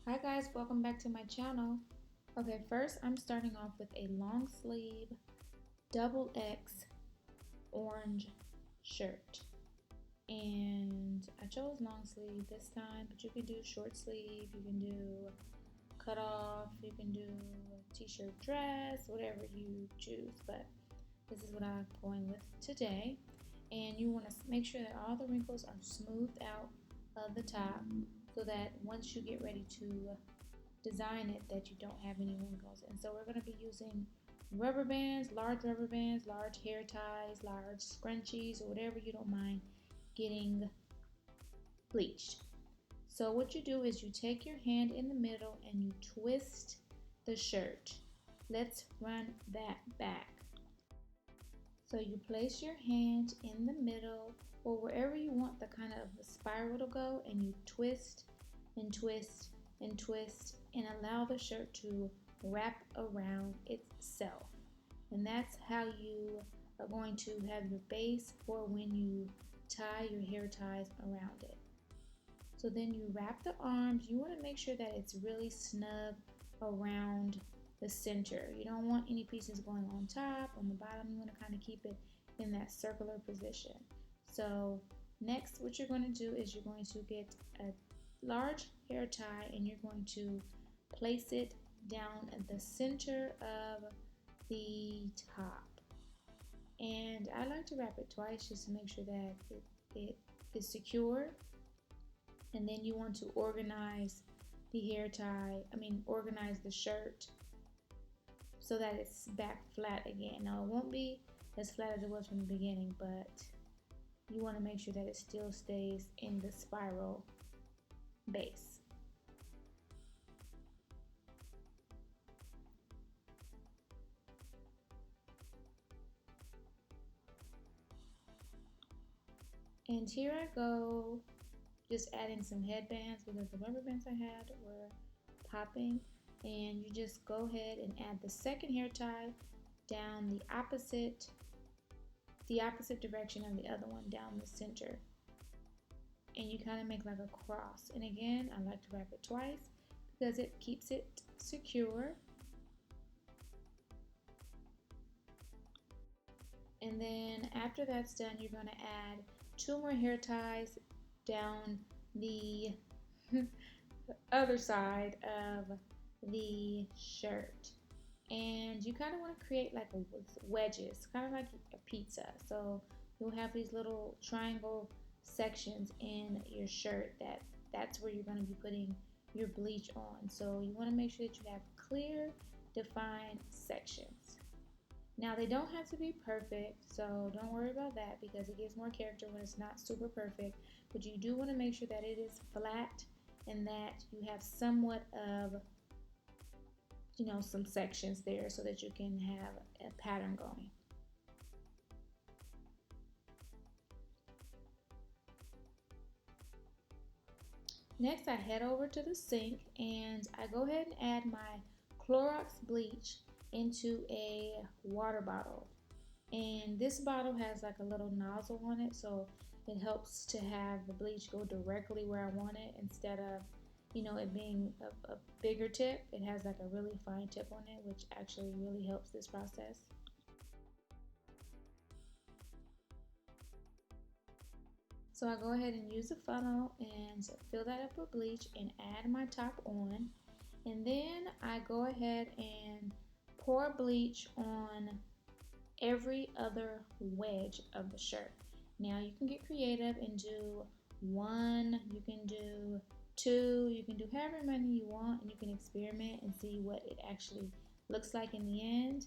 Hi guys, welcome back to my channel. Okay, first I'm starting off with a long sleeve double X orange shirt. And I chose long sleeve this time, but you can do short sleeve, you can do cut off, you can do t-shirt dress, whatever you choose, but this is what I'm going with today. And you want to make sure that all the wrinkles are smoothed out of the top so that once you get ready to design it that you don't have any wrinkles. And so we're going to be using rubber bands, large hair ties, large scrunchies, or whatever you don't mind getting bleached. So what you do is you take your hand in the middle and you twist the shirt. Let's run that back. So you place your hand in the middle or wherever you want the kind of the spiral to go, and you twist and twist and twist and allow the shirt to wrap around itself. And that's how you are going to have your base for when you tie your hair ties around it. So then you wrap the arms. You want to make sure that it's really snug around the center. You don't want any pieces going on top, on the bottom. You want to kind of keep it in that circular position. So next, what you're going to do is you're going to get a large hair tie and you're going to place it down at the center of the top. And I like to wrap it twice just to make sure that it is secure. And then you want to organize the hair tie, organize the shirt so that it's back flat again. Now it won't be as flat as it was from the beginning, but you want to make sure that it still stays in the spiral base. And here I go, just adding some headbands because the rubber bands I had were popping. And you just go ahead and add the second hair tie down the opposite direction of the other one, down the center. And you kind of make like a cross. And again, I like to wrap it twice because it keeps it secure. And then after that's done, you're going to add 2 more hair ties down the other side of the shirt. And you kind of want to create like wedges, kind of like a pizza. So you'll have these little triangle sections in your shirt that's where you're going to be putting your bleach on. So you want to make sure that you have clear, defined sections. Now they don't have to be perfect, so don't worry about that because it gives more character when it's not super perfect. But you do want to make sure that it is flat and that you have somewhat of some sections there so that you can have a pattern going. Next, I head over to the sink and I go ahead and add my Clorox bleach into a water bottle. And this bottle has like a little nozzle on it, so it helps to have the bleach go directly where I want it instead of it being a bigger tip. It has like a really fine tip on it, which actually really helps this process. So I go ahead and use a funnel and fill that up with bleach and add my top on. And then I go ahead and pour bleach on every other wedge of the shirt. Now you can get creative and do 1, you can do 2, you can do however many you want, and you can experiment and see what it actually looks like in the end.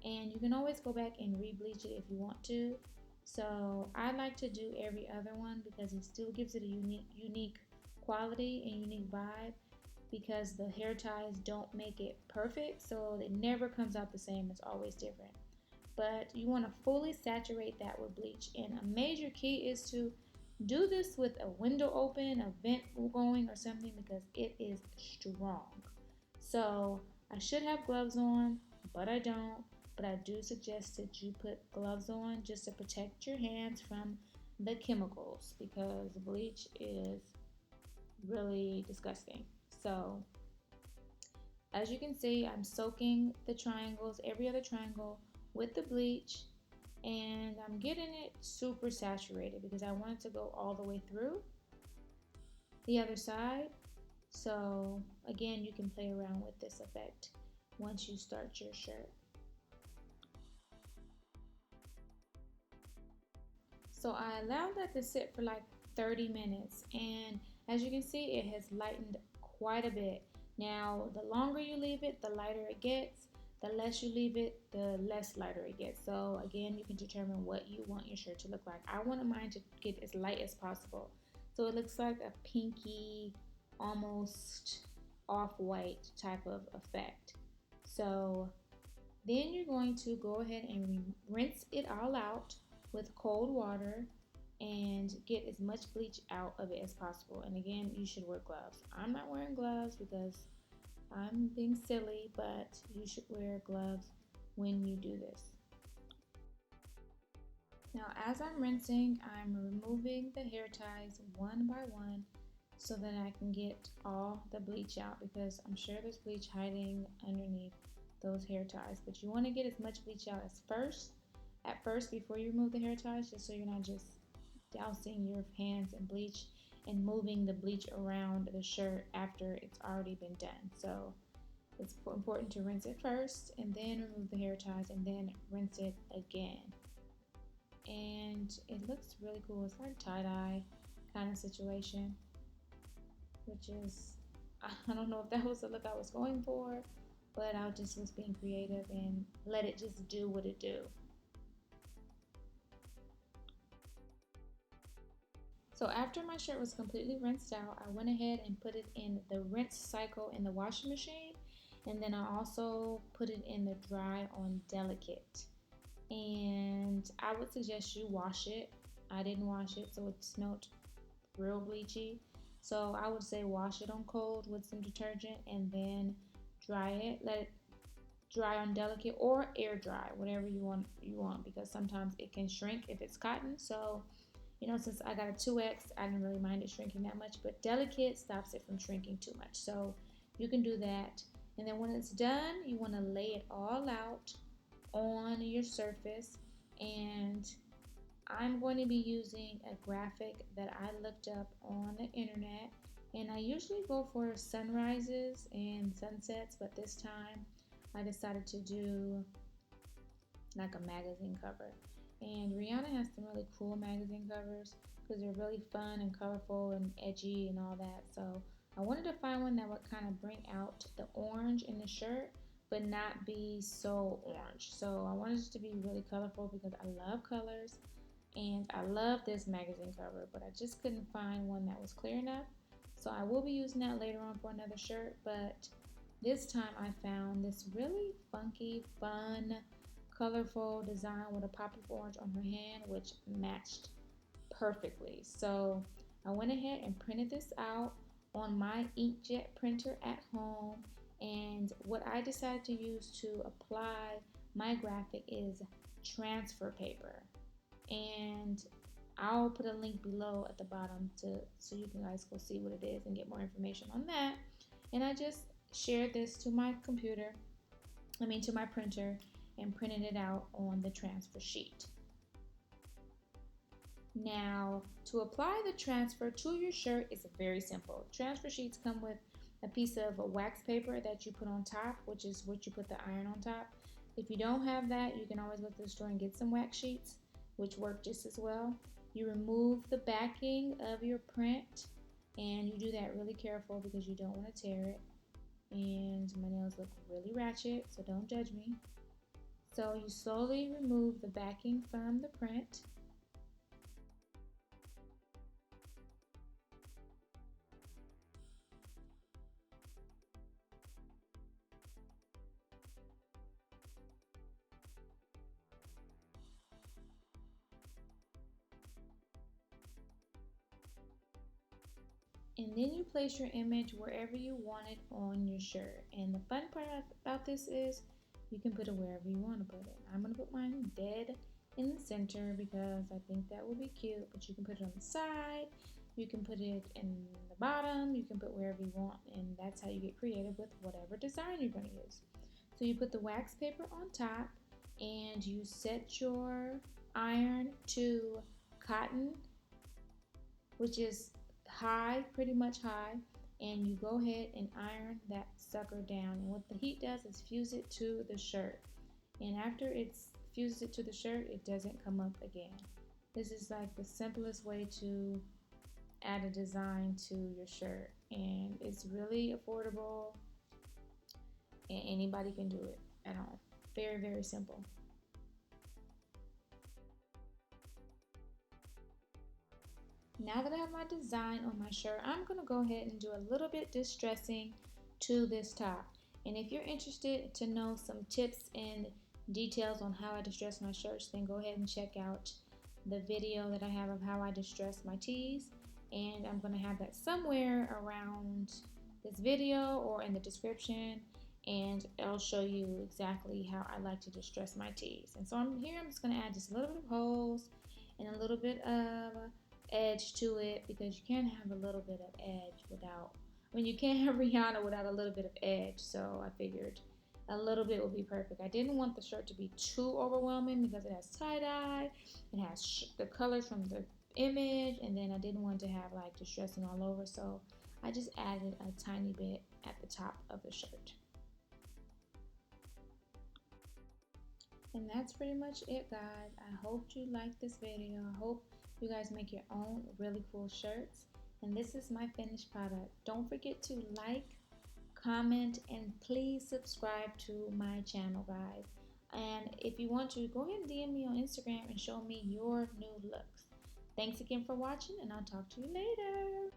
And you can always go back and re-bleach it if you want to. So I like to do every other one because it still gives it a unique quality and unique vibe, because the hair ties don't make it perfect, so it never comes out the same. It's always different. But you want to fully saturate that with bleach. And a major key is to do this with a window open, a vent going or something, because it is strong. So I should have gloves on, but I don't. But I do suggest that you put gloves on just to protect your hands from the chemicals, because bleach is really disgusting. So as you can see, I'm soaking the triangles, every other triangle, with the bleach, and I'm getting it super saturated because I want it to go all the way through the other side. So again, you can play around with this effect once you start your shirt. So I allowed that to sit for like 30 minutes, and as you can see, it has lightened quite a bit. Now, the longer you leave it, the lighter it gets. The less you leave it, the less lighter it gets. So again, you can determine what you want your shirt to look like. I wanted mine to get as light as possible. So it looks like a pinky, almost off-white type of effect. So then you're going to go ahead and rinse it all out with cold water and get as much bleach out of it as possible. And again, you should wear gloves. I'm not wearing gloves because I'm being silly, but you should wear gloves when you do this. Now, as I'm rinsing, I'm removing the hair ties one by one so that I can get all the bleach out, because I'm sure there's bleach hiding underneath those hair ties. But you want to get as much bleach out at first before you remove the hair ties, just so you're not just dousing your hands in bleach and moving the bleach around the shirt after it's already been done. So it's important to rinse it first and then remove the hair ties and then rinse it again. And it looks really cool. It's like tie-dye kind of situation, which is, I don't know if that was the look I was going for, but I just was being creative and let it just do what it do. So after my shirt was completely rinsed out, I went ahead and put it in the rinse cycle in the washing machine, and then I also put it in the dry on delicate. And I would suggest you wash it. I didn't wash it, so it smelled real bleachy. So I would say wash it on cold with some detergent and then dry it. Let it dry on delicate or air dry, whatever you want, because sometimes it can shrink if it's cotton. So since I got a 2X, I didn't really mind it shrinking that much, but delicate stops it from shrinking too much. So you can do that. And then when it's done, you want to lay it all out on your surface. And I'm going to be using a graphic that I looked up on the internet. And I usually go for sunrises and sunsets, but this time I decided to do like a magazine cover. And Rihanna has some really cool magazine covers because they're really fun and colorful and edgy and all that. So I wanted to find one that would kind of bring out the orange in the shirt but not be so orange. So I wanted it to be really colorful because I love colors and I love this magazine cover, but I just couldn't find one that was clear enough. So I will be using that later on for another shirt, but this time I found this really funky, fun, colorful design with a pop of orange on her hand, which matched perfectly. So I went ahead and printed this out on my inkjet printer at home, and what I decided to use to apply my graphic is transfer paper, and I'll put a link below at the bottom so you guys go see what it is and get more information on that. And I just shared this to my to my printer, and printed it out on the transfer sheet. Now, to apply the transfer to your shirt is very simple. Transfer sheets come with a piece of wax paper that you put on top, which is what you put the iron on top. If you don't have that, you can always go to the store and get some wax sheets, which work just as well. You remove the backing of your print, and you do that really careful because you don't want to tear it. And my nails look really ratchet, so don't judge me. So you slowly remove the backing from the print. And then you place your image wherever you want it on your shirt. And the fun part about this is you can put it wherever you want to put it. I'm going to put mine dead in the center because I think that would be cute, but you can put it on the side, you can put it in the bottom, you can put wherever you want, and that's how you get creative with whatever design you're going to use. So you put the wax paper on top and you set your iron to cotton, which is high, pretty much high, and you go ahead and iron that sucker down. And what the heat does is fuse it to the shirt. And after it's fused it to the shirt, it doesn't come up again. This is like the simplest way to add a design to your shirt, and it's really affordable and anybody can do it at home. Very, very simple. Now that I have my design on my shirt, I'm going to go ahead and do a little bit distressing to this top. And if you're interested to know some tips and details on how I distress my shirts, then go ahead and check out the video that I have of how I distress my tees. And I'm going to have that somewhere around this video or in the description, and it'll show you exactly how I like to distress my tees. And so I'm just going to add just a little bit of holes and a little bit of edge to it, because you can't have a little bit of edge without, you can't have Rihanna without a little bit of edge. So I figured a little bit would be perfect. I didn't want the shirt to be too overwhelming because it has tie-dye, it has the colors from the image, and then I didn't want to have like distressing all over, so I just added a tiny bit at the top of the shirt. And that's pretty much it, guys. I hope you liked this video. I hope you guys make your own really cool shirts. And this is my finished product. Don't forget to like, comment, and please subscribe to my channel, guys. And if you want to, go ahead and DM me on Instagram and show me your new looks. Thanks again for watching, and I'll talk to you later.